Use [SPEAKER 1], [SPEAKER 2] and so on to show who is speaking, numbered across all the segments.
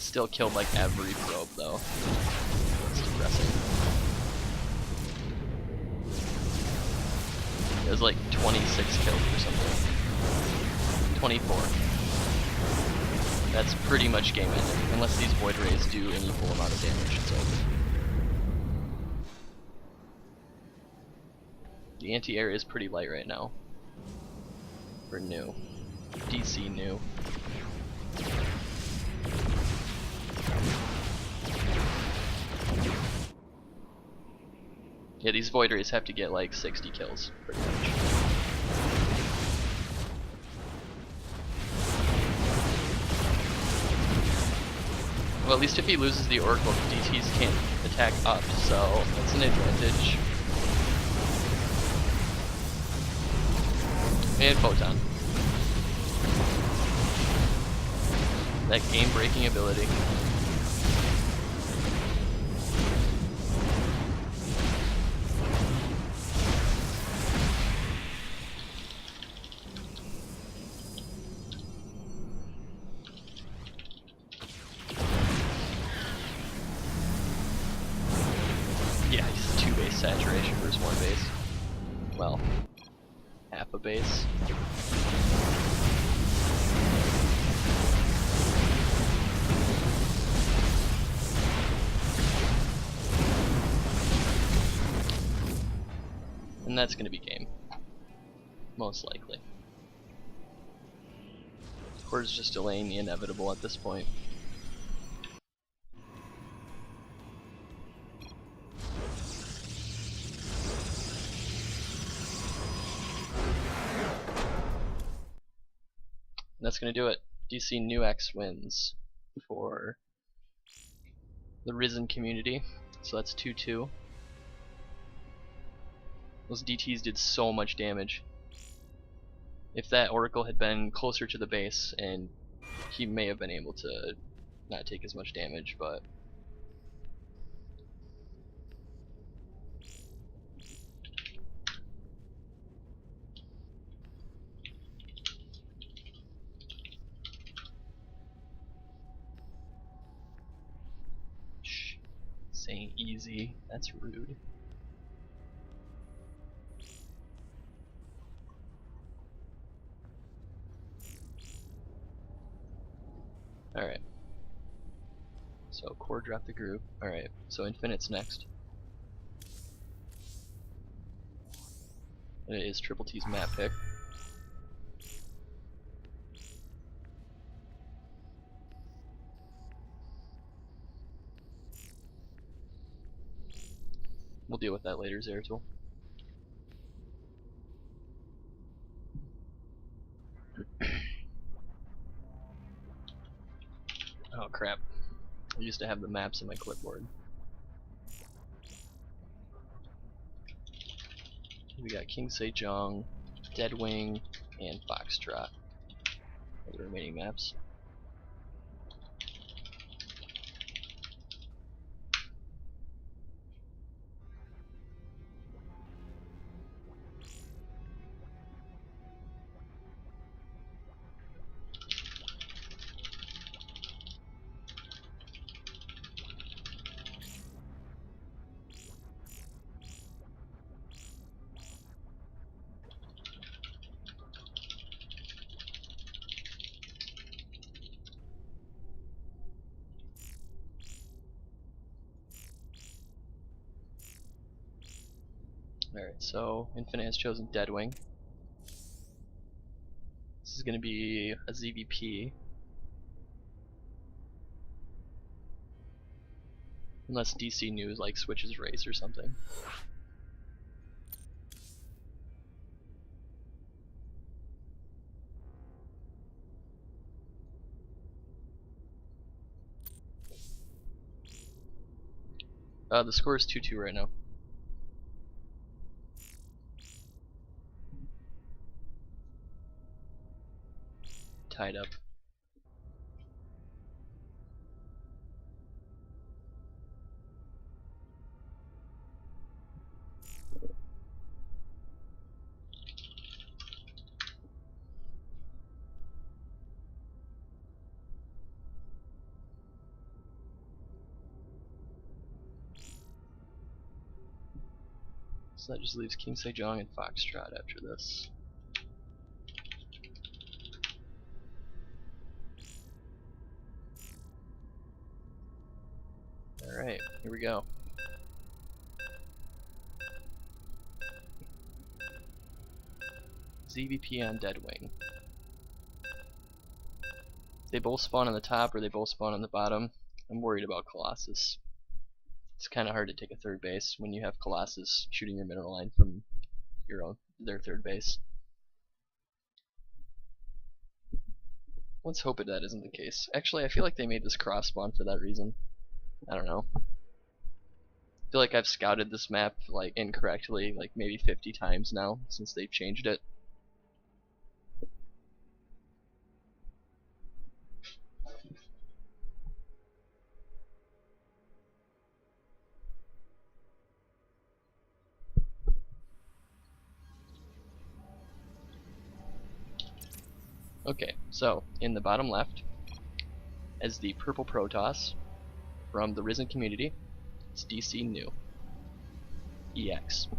[SPEAKER 1] still killed like every probe though. It's depressing. It was like 26 kills or something. 24. That's pretty much game ending, unless these Void Rays do an equal amount of damage, so. The anti-air is pretty light right now. For new. DC new. Yeah, these Void Rays have to get like 60 kills, pretty much. Well, at least if he loses the Oracle, DTs can't attack up, so that's an advantage. And Photon. That game-breaking ability. Yeah, he's 2 base saturation versus 1 base. Well, half a base. And that's gonna be game. Most likely. Core's just delaying the inevitable at this point. And that's gonna do it. DC New X wins for the Risen community. So that's 2-2. Those DTs did so much damage. If that Oracle had been closer to the base, and he may have been able to not take as much damage, but shh, saying easy, that's rude. Alright. So Core dropped the group. Alright, so Infinite's next. And it is TrpleT's map pick. We'll deal with that later, Zeratul. Oh crap. I used to have the maps in my clipboard. We got King Sejong, Deadwing, and Foxtrot are the remaining maps. Alright, so Infinite has chosen Deadwing. This is going to be a ZVP. Unless DC News like switches race or something. The score is 2-2 right now. Tied up. So that just leaves King Sejong and Foxtrot after this. Alright, here we go. ZVP on Deadwing. They both spawn on the top or they both spawn on the bottom. I'm worried about Colossus. It's kind of hard to take a third base when you have Colossus shooting your mineral line from their third base. Let's hope that isn't the case. Actually, I feel like they made this cross spawn for that reason. I don't know. I feel like I've scouted this map like incorrectly like maybe 50 times now since they've changed it. Okay, so in the bottom left, as the purple Protoss from the Risen community, it's DC New EX.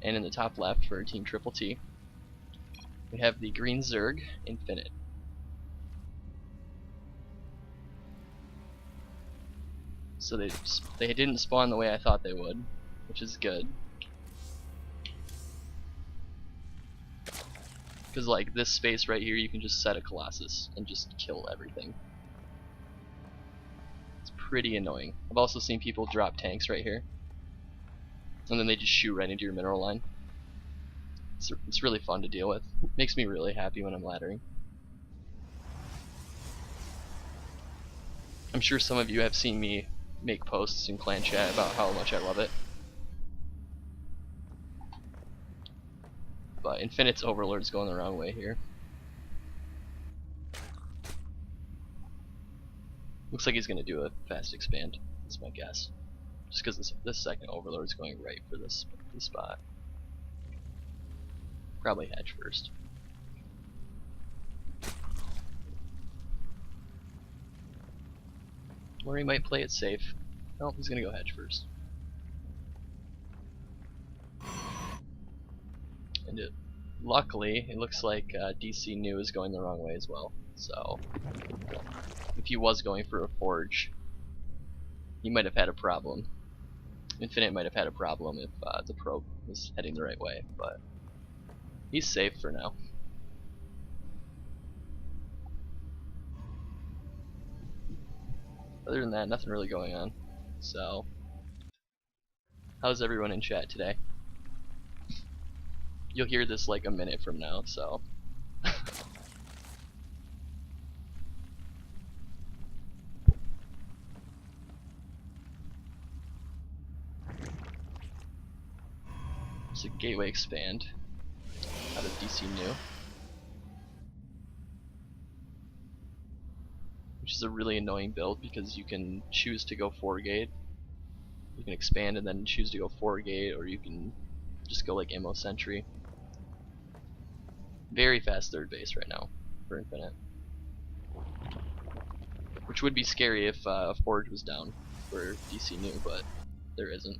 [SPEAKER 1] And in the top left for Team TrpleT, we have the green Zerg Infinite. So they didn't spawn the way I thought they would, which is good. Because like this space right here, you can just set a Colossus and just kill everything. It's pretty annoying. I've also seen people drop tanks right here, and then they just shoot right into your mineral line. It's really fun to deal with. Makes me really happy when I'm laddering. I'm sure some of you have seen me make posts in clan chat about how much I love it. But Infinite's Overlord's going the wrong way here. Looks like he's going to do a fast expand, that's my guess. Just because this second Overlord's going right for this spot. Probably hedge first. Or he might play it safe. Nope, he's going to go hedge first. And luckily, it looks like DC New is going the wrong way as well. So, if he was going for a forge, he might have had a problem. Infinite might have had a problem if the probe was heading the right way, but he's safe for now. Other than that, nothing really going on. So, how's everyone in chat today? You'll hear this like a minute from now, so. It's a gateway expand out of DC New, which is a really annoying build because you can choose to go 4-gate, you can expand and then choose to go 4-gate, or you can just go like Ammo Sentry. Very fast third base right now for Infinite, which would be scary if Forge was down for DC New, but there isn't.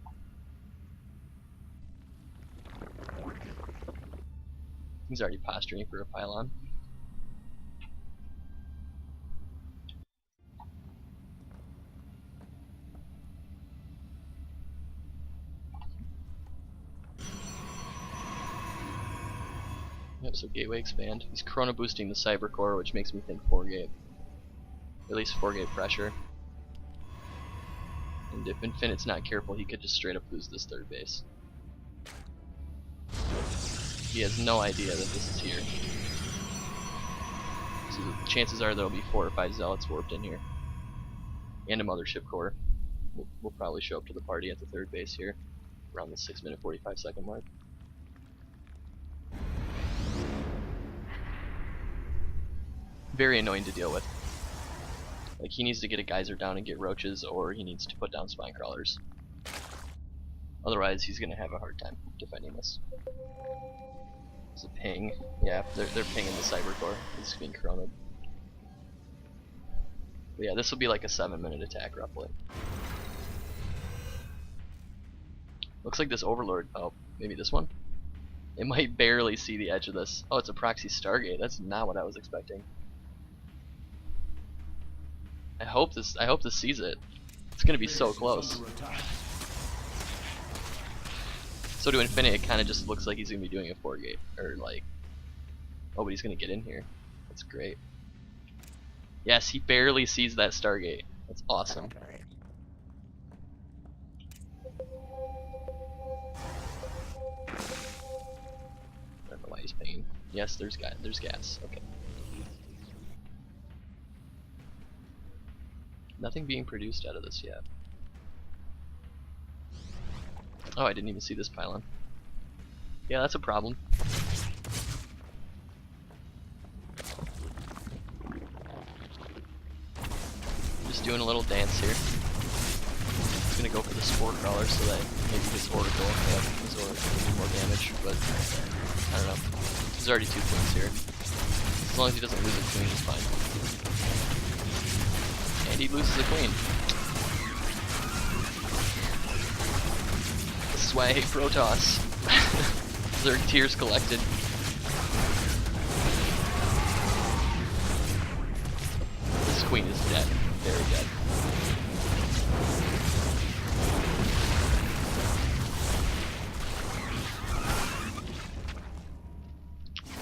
[SPEAKER 1] He's already posturing for a pylon. Yep, so gateway expand. He's chrono boosting the cyber core, which makes me think 4-gate. At least 4-gate pressure. And if Infinite's not careful, he could just straight up lose this third base. He has no idea that this is here. So the chances are there'll be 4 or 5 zealots warped in here. And a mothership core. We'll probably show up to the party at the third base here, around the 6-minute 45-second mark. Very annoying to deal with. Like, he needs to get a geyser down and get roaches, or he needs to put down spine crawlers. Otherwise, he's gonna have a hard time defending this. There's a ping. Yeah, they're pinging the cyber core. It's being chronoed. But yeah, this will be like a 7-minute attack roughly. Looks like this Overlord. Oh, maybe this one? It might barely see the edge of this. Oh, it's a proxy Stargate. That's not what I was expecting. I hope this sees it. It's gonna be so close. So to Infinite, it kind of just looks like he's gonna be doing a 4-gate, or like, oh, but he's gonna get in here. That's great. Yes, he barely sees that Stargate. That's awesome. I don't know why he's paying. Yes, there's gas. Okay. Nothing being produced out of this yet. Oh, I didn't even see this pylon. Yeah, that's a problem. Just doing a little dance here. He's gonna go for the Spore Crawler so that maybe his Oracle, his Oracle will do more damage, but I don't know. There's already 2 queens here. As long as he doesn't lose a queen, he's fine. And he loses a queen. Swag Protoss. Zerg tears collected. This queen is dead. Very dead.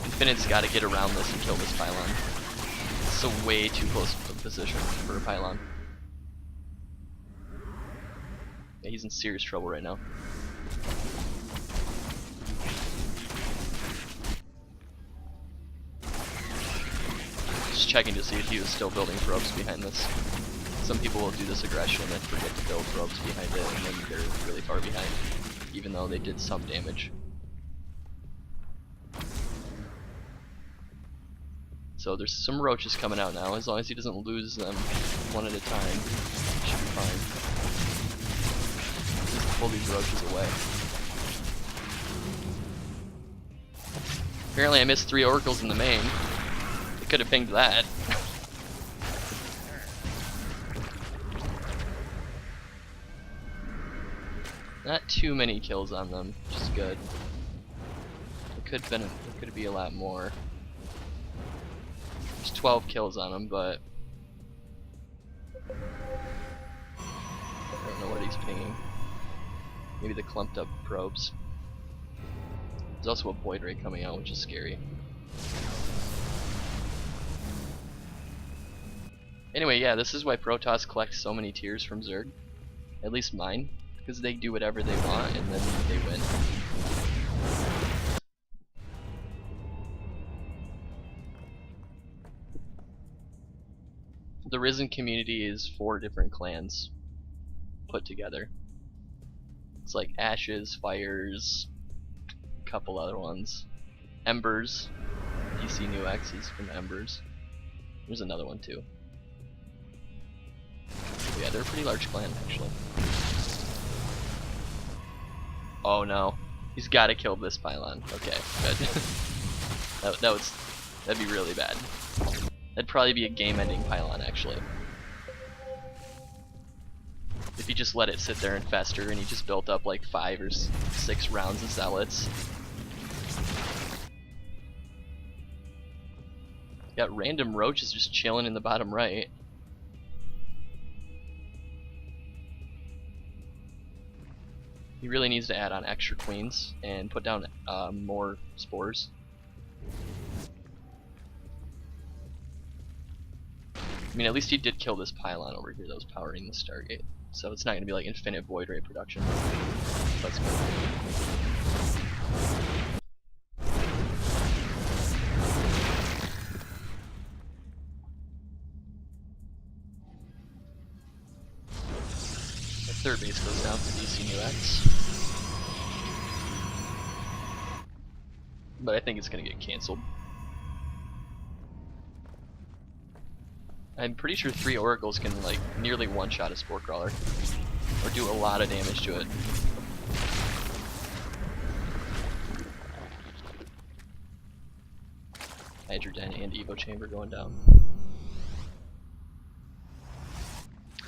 [SPEAKER 1] Infinite's got to get around this and kill this pylon. It's a way too close of a position for a pylon. Yeah, he's in serious trouble right now. Just checking to see if he was still building probes behind this. Some people will do this aggression and then forget to build probes behind it, and then they're really far behind, even though they did some damage. So there's some roaches coming out now. As long as he doesn't lose them one at a time, he should be fine. Just pull these roaches away. Apparently I missed 3 oracles in the main. I could have pinged that. Not too many kills on them, which is good. There could be a lot more. There's 12 kills on him, but I don't know what he's pinging. Maybe the clumped up probes. There's also a Void Ray coming out, which is scary. Anyway, yeah, this is why Protoss collects so many tiers from Zerg. At least mine. Because they do whatever they want and then they win. The Risen community is 4 different clans put together. It's like Ashes, Fires, a couple other ones. Embers. DC New X is from Embers. There's another one too. But yeah, they're a pretty large clan actually. Oh no. He's gotta kill this pylon. Okay, good. That'd be really bad. That'd probably be a game-ending pylon, actually. If he just let it sit there and fester, and he just built up like 5 or 6 rounds of zealots. Got random roaches just chilling in the bottom right. He really needs to add on extra queens and put down more spores. I mean, at least he did kill this pylon over here that was powering the Stargate. So it's not going to be like infinite Void Ray production. That's good. The third base goes down for DC New X. But I think it's going to get cancelled. I'm pretty sure 3 oracles can like nearly one-shot a Spore Crawler, or do a lot of damage to it. Hydrogen and Evo Chamber going down.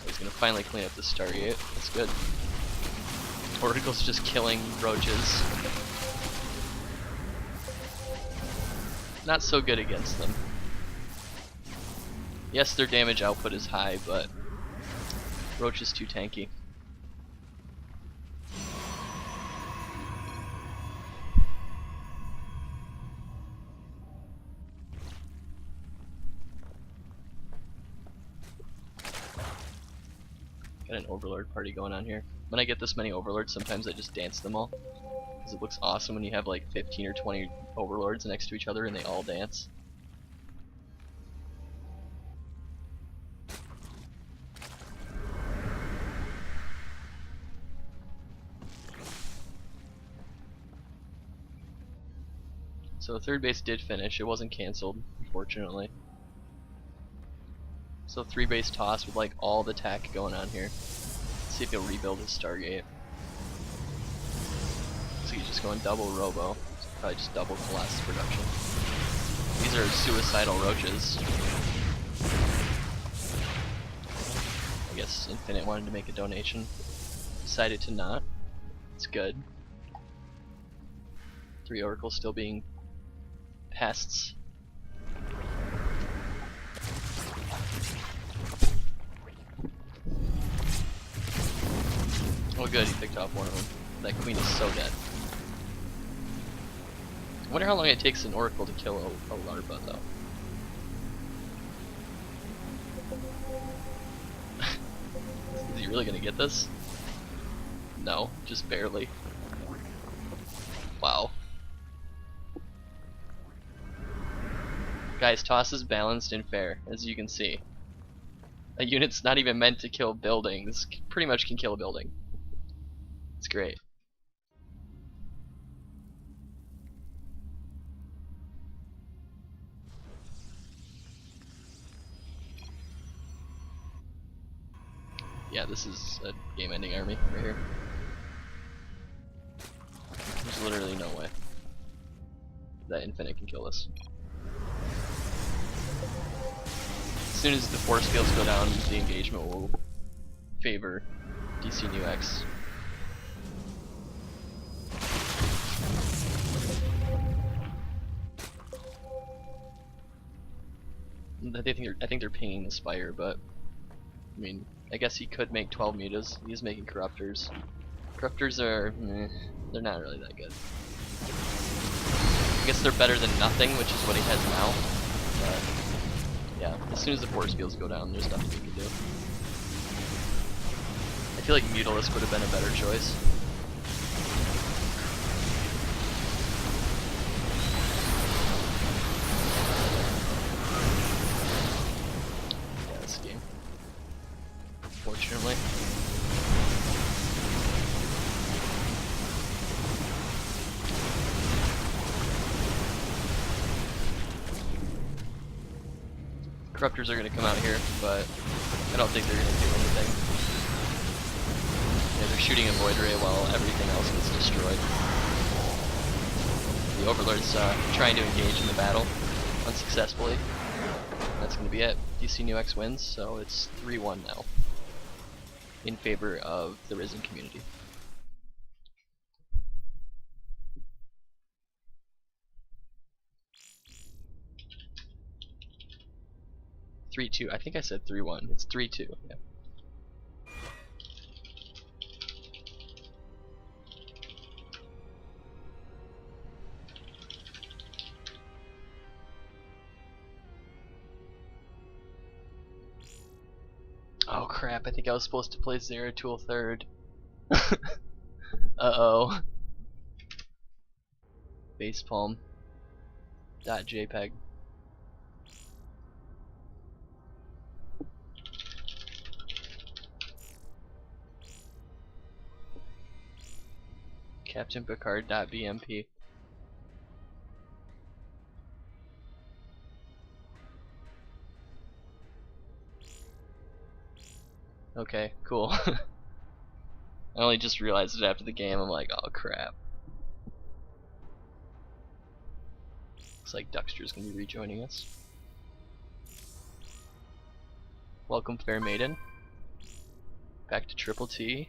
[SPEAKER 1] He's gonna finally clean up the Stargate. That's good. Oracle's just killing roaches. Not so good against them. Yes, their damage output is high, but Roach is too tanky. Got an Overlord party going on here. When I get this many Overlords, sometimes I just dance them all. Because it looks awesome when you have like 15 or 20 Overlords next to each other and they all dance. So third base did finish. It wasn't cancelled, unfortunately. So 3-base toss with like all the tech going on here. Let's see if he'll rebuild his Stargate. So he's just going double Robo. So probably just double Colossus production. These are suicidal roaches. I guess Infinite wanted to make a donation. Decided to not. It's good. 3 Oracles still being pests. Oh good, he picked off one of them. That queen is so dead. I wonder how long it takes an Oracle to kill a larva though. Is he really gonna get this? No, just barely. Wow. Guys, toss is balanced and fair, as you can see. A unit's not even meant to kill buildings, pretty much can kill a building. It's great. Yeah, this is a game-ending army right here. There's literally no way that Infinite can kill this. As soon as the force fields go down, the engagement will favor DC New X. I think they're pinging the Spire, but I mean, I guess he could make 12 mutas. He's making Corruptors. Corruptors are, they're not really that good. I guess they're better than nothing, which is what he has now. But yeah, as soon as the force fields go down, there's nothing he can do. I feel like Mutalisk would have been a better choice. Yeah, this game. Unfortunately. Corruptors are going to come out here, but I don't think they're going to do anything. Yeah, they're shooting a Void Ray while everything else gets destroyed. The Overlord's trying to engage in the battle unsuccessfully. That's going to be it. DC New X wins, so it's 3-1 now in favor of the Risen community. 3-2. I think I said 3-1. It's 3-2. Yeah. Oh crap! I think I was supposed to play Zeratul third. Uh-oh. Facepalm. .jpg. Captain Picard.bmp. Okay, cool. I only just realized it after the game. I'm like, oh crap. Looks like Duxter's gonna be rejoining us. Welcome, fair maiden. Back to TrpleT.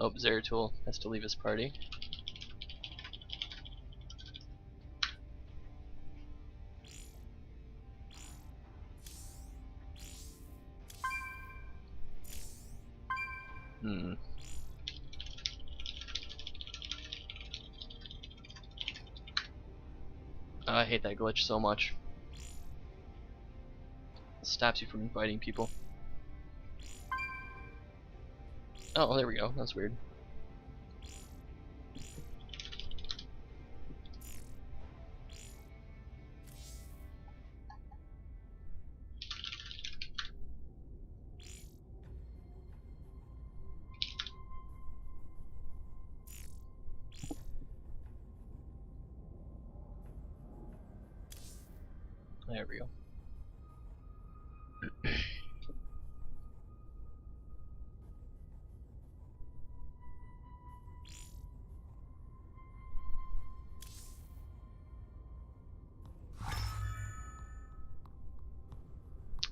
[SPEAKER 1] Oh, Zeratul has to leave his party. Oh, I hate that glitch so much. It stops you from inviting people. Oh, there we go. That's weird. There we go.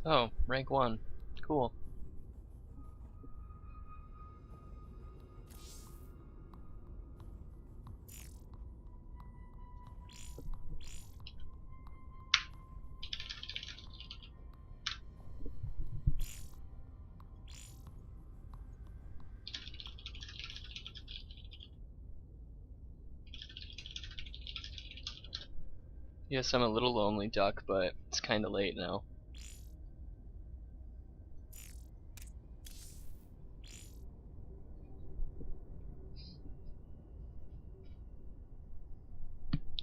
[SPEAKER 1] Oh, rank 1. Cool. Yes, I'm a little lonely, Duck, but it's kinda late now.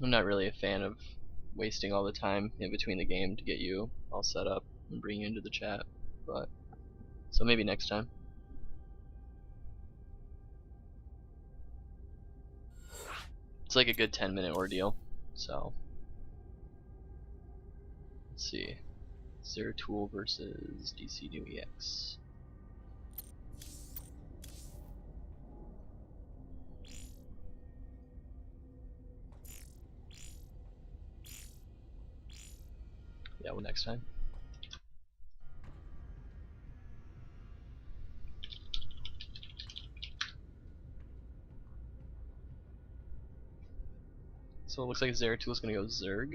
[SPEAKER 1] I'm not really a fan of wasting all the time in between the game to get you all set up and bring you into the chat, but so maybe next time. It's like a good 10-minute ordeal, so let's see. Zeratul versus DC New EX. Yeah, well, next time. So it looks like Zeratul is gonna go Zerg.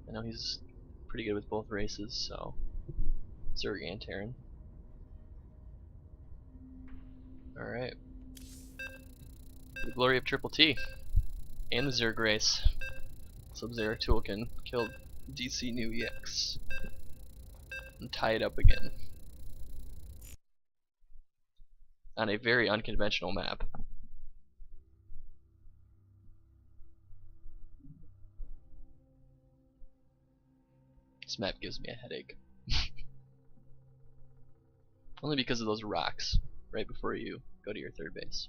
[SPEAKER 1] I know he's pretty good with both races, so Zerg and Terran. Alright. The glory of TrpleT and the Zerg race. So Zeratul can kill DC New EX and tie it up again on a very unconventional map. This map gives me a headache. Only because of those rocks right before you go to your third base.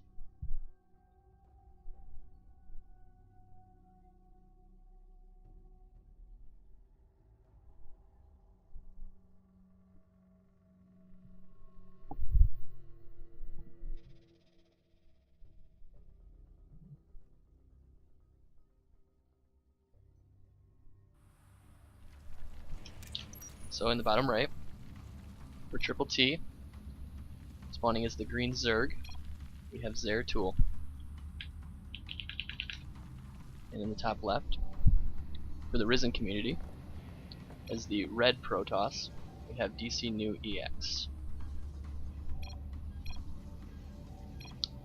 [SPEAKER 1] So in the bottom right, for TrpleT, spawning as the green Zerg, we have Zeratul. And in the top left, for the Risen community, as the red Protoss, we have DC New EX.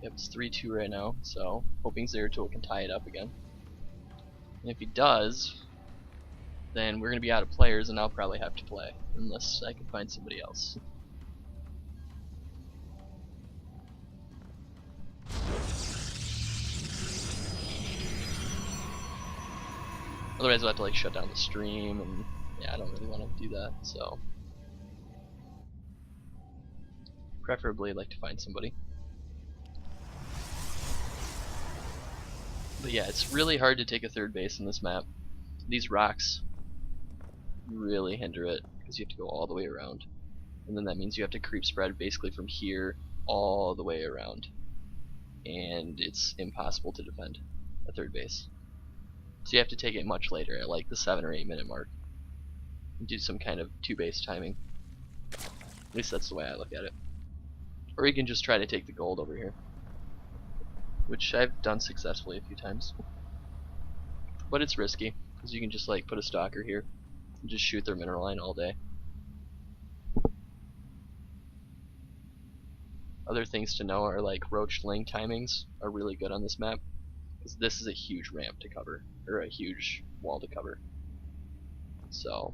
[SPEAKER 1] Yep, it's 3-2 right now, so hoping Zeratul can tie it up again. And if he does, then we're going to be out of players and I'll probably have to play, unless I can find somebody else. Otherwise I'll have to like shut down the stream, and yeah, I don't really want to do that, so preferably I'd like to find somebody. But yeah, it's really hard to take a third base in this map. These rocks really hinder it, because you have to go all the way around. And then that means you have to creep spread basically from here all the way around. And it's impossible to defend a third base. So you have to take it much later, at like the 7 or 8 minute mark. And do some kind of 2-base timing. At least that's the way I look at it. Or you can just try to take the gold over here, which I've done successfully a few times. But it's risky, because you can just like put a stalker here and just shoot their mineral line all day. Other things to know are like roach lane timings are really good on this map, because this is a huge ramp to cover, or a huge wall to cover. So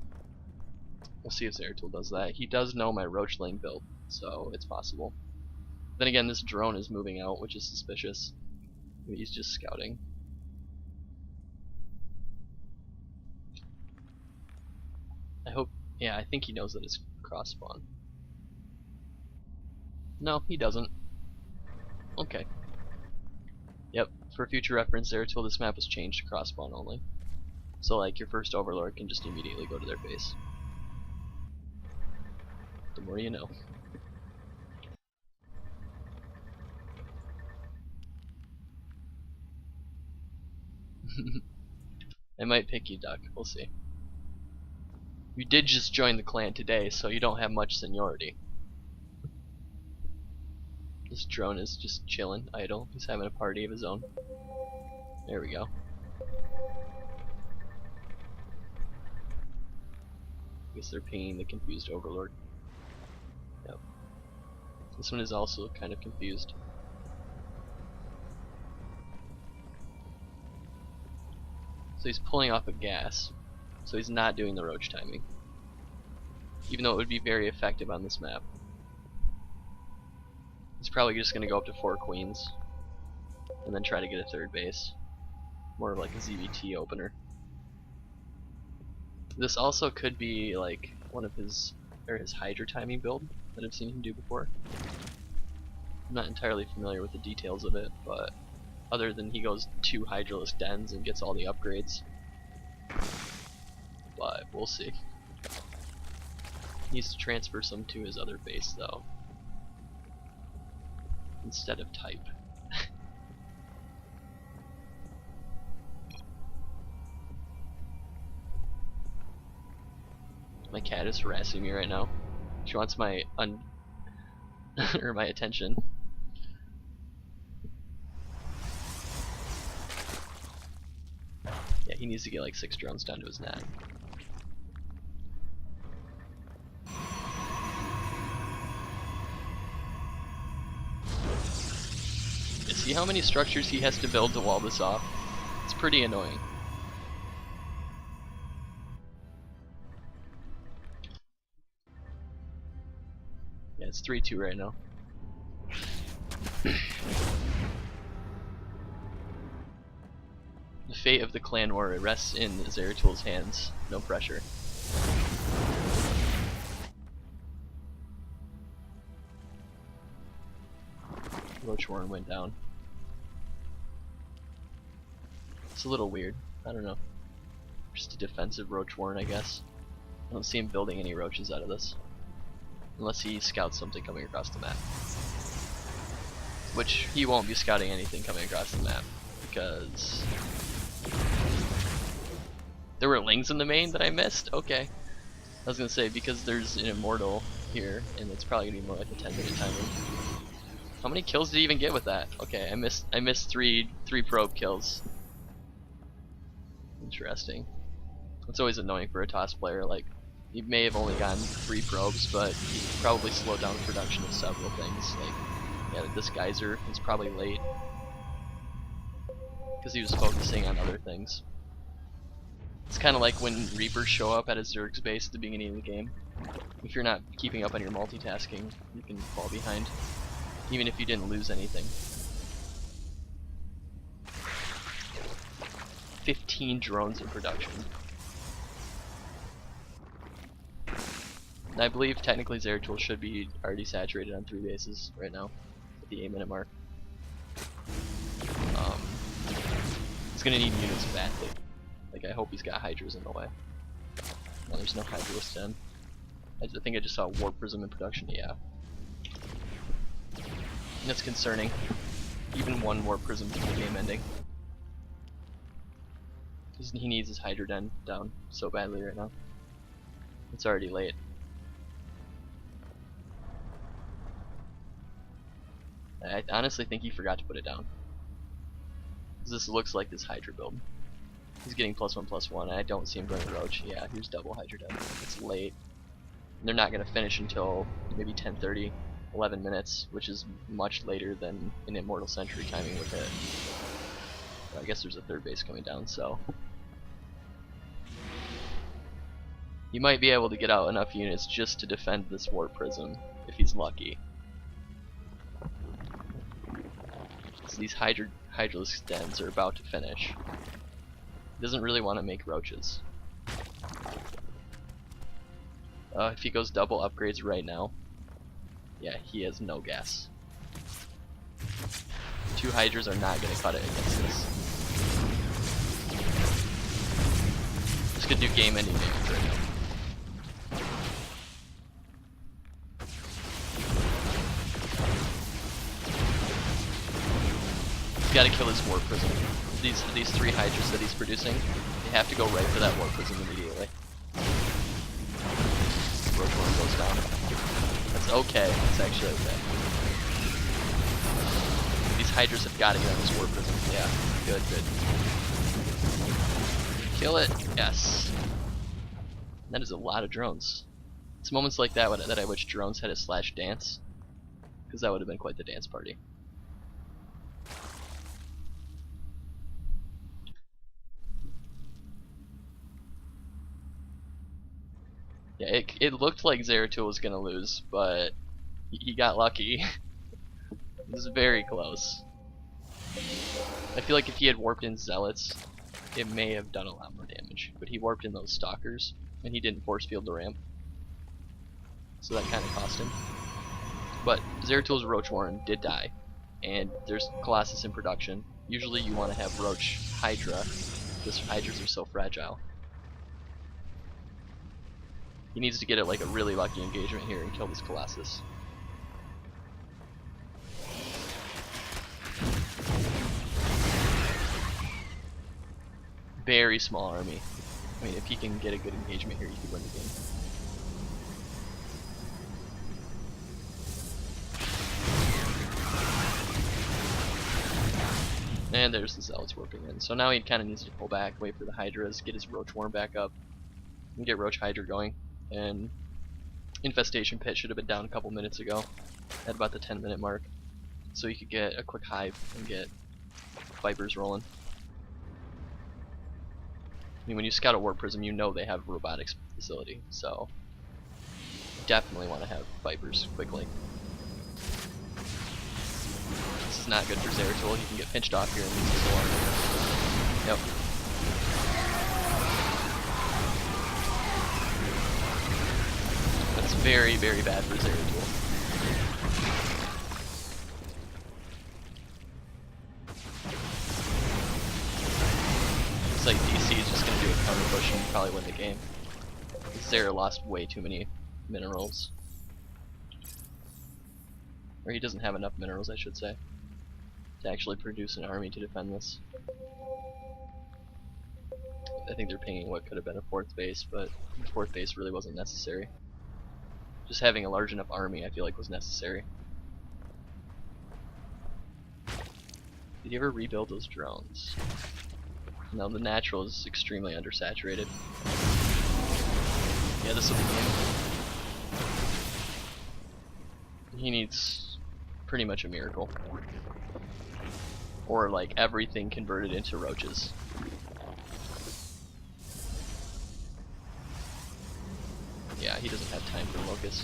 [SPEAKER 1] we'll see if Zeratul does that. He does know my roach lane build, so it's possible. Then again, this drone is moving out, which is suspicious. Maybe he's just scouting. I hope, yeah, I think he knows that it's cross spawn. No, he doesn't. Okay. Yep, for future reference, Zeratul, this map was changed to cross spawn only. So like your first overlord can just immediately go to their base. The more you know. I might pick you, Duck. We'll see. You did just join the clan today, so you don't have much seniority. This drone is just chilling, idle. He's having a party of his own. There we go. I guess they're pinging the confused overlord. Yep. This one is also kind of confused. So he's pulling off a gas. So he's not doing the roach timing. Even though it would be very effective on this map. He's probably just going to go up to 4 queens. And then try to get a third base. More of like a ZVT opener. This also could be like one of his Hydra timing build that I've seen him do before. I'm not entirely familiar with the details of it, but other than he goes 2 Hydralisk dens and gets all the upgrades. But we'll see. He needs to transfer some to his other base though, instead of type. My cat is harassing me right now. She wants my or my attention. Yeah, he needs to get like 6 drones down to his net. You see how many structures he has to build to wall this off? It's pretty annoying. Yeah, it's 3-2 right now. The fate of the clan war rests in Zeratul's hands. No pressure. Roach Warren went down. It's a little weird. I don't know. Just a defensive Roach Warren, I guess. I don't see him building any roaches out of this. Unless he scouts something coming across the map. Which he won't be scouting anything coming across the map. Because there were lings in the main that I missed? Okay. I was gonna say, because there's an immortal here, and it's probably gonna be more like a 10-minute timer. How many kills did he even get with that? Okay, I missed three probe kills. Interesting. It's always annoying for a TOS player. Like, he may have only gotten 3 probes, but he probably slowed down the production of several things. Like, yeah, this geyser is probably late because he was focusing on other things. It's kind of like when Reapers show up at a Zerg's base at the beginning of the game. If you're not keeping up on your multitasking, you can fall behind, even if you didn't lose anything. 15 drones in production. And I believe technically Zeratul should be already saturated on 3 bases right now at the 8-minute mark. He's gonna need units badly. Like, I hope he's got Hydras in the way. No, there's no Hydralisk den. I think I just saw Warp Prism in production, yeah. And that's concerning. Even 1 Warp Prism to the game ending. Because he needs his Hydra den down so badly right now. It's already late. I honestly think he forgot to put it down. This looks like this Hydra build. He's getting +1/+1. I don't see him going to Roach. Yeah, here's double Hydra dead. It's late. And they're not going to finish until maybe 10:30, 11 minutes, which is much later than an Immortal Century timing would hit. But I guess there's a third base coming down, so he might be able to get out enough units just to defend this Warp Prism if he's lucky. So these Hydralisk dens are about to finish. He doesn't really want to make roaches. If he goes double upgrades right now, yeah, he has no gas. 2 Hydras are not going to cut it against this. This could do game-ending damage right now. He's got to kill his Warp Prism. These 3 Hydras that he's producing, they have to go right for that Warp Prism immediately. Roach Worm goes down. That's okay. That's actually okay. These Hydras have got to get on this Warp Prism. Yeah, good, good. Kill it. Yes. That is a lot of drones. It's moments like that that I wish drones had a / dance, because that would have been quite the dance party. Yeah, it looked like Zeratul was gonna lose, but he got lucky. It was very close. I feel like if he had warped in Zealots, it may have done a lot more damage. But he warped in those Stalkers, and he didn't force field the ramp. So that kind of cost him. But Zeratul's Roach Warren did die, and there's Colossus in production. Usually you want to have Roach Hydra, because Hydras are so fragile. He needs to get it like a really lucky engagement here and kill this Colossus. Very small army. I mean, if he can get a good engagement here, he could win the game. And there's the Zealots warping in. So now he kind of needs to pull back, wait for the Hydras, get his Roach Worm back up, and get Roach Hydra going. And Infestation Pit should have been down a couple minutes ago, at about the 10-minute mark, so you could get a quick hive and get Vipers rolling. I mean, when you scout a Warp Prism, you know they have a robotics facility, so you definitely want to have Vipers quickly. This is not good for Zeratul. He can get pinched off here and lose his alarm. Yep. That's very, very bad for Zeratul. Looks like DC is just going to do a counter push and probably win the game. Zera lost way too many minerals. Or he doesn't have enough minerals, I should say, to actually produce an army to defend this. I think they're pinging what could have been a 4th base, but the 4th base really wasn't necessary. Just having a large enough army, I feel like, was necessary. Did you ever rebuild those drones? No, the natural is extremely undersaturated. Yeah, this will be game. He needs pretty much a miracle. Or like everything converted into roaches. Yeah, he doesn't have time for Locust.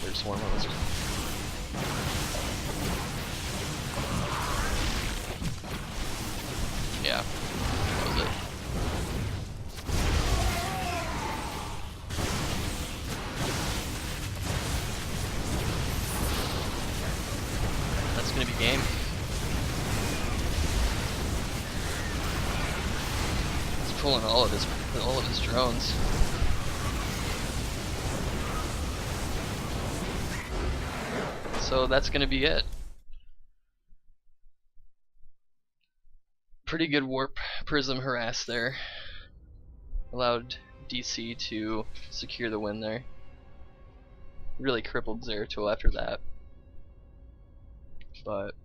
[SPEAKER 1] There's Swarm Locust. Yeah, that was it. That's gonna be game. He's pulling all of his drones. So that's gonna be it. Pretty good Warp Prism harass there. Allowed DC to secure the win there. Really crippled Zeratul after that. but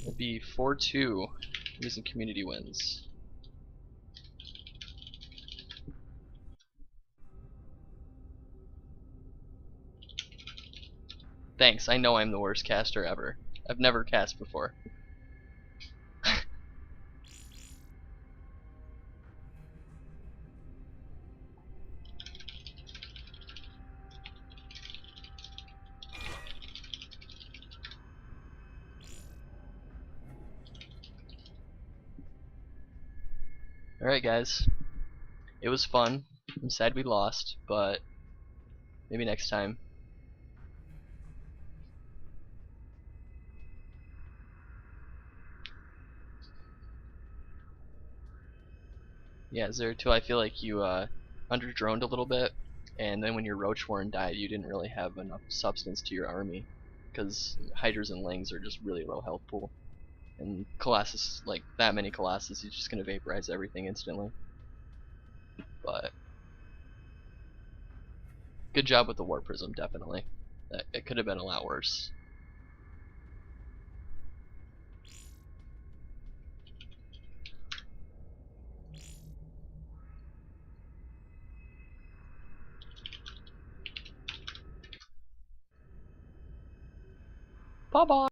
[SPEAKER 1] it'd be 4-2. Risen Community wins. Thanks, I know I'm the worst caster ever. I've never cast before. Alright guys, it was fun. I'm sad we lost, but maybe next time. Yeah, Zero2, I feel like you under-droned a little bit, and then when your Roach Warren died, you didn't really have enough substance to your army, because Hydras and Lings are just really low health pool. And Colossus, like that many Colossus, he's just gonna vaporize everything instantly. But good job with the War Prism, definitely. It could have been a lot worse. Bye bye.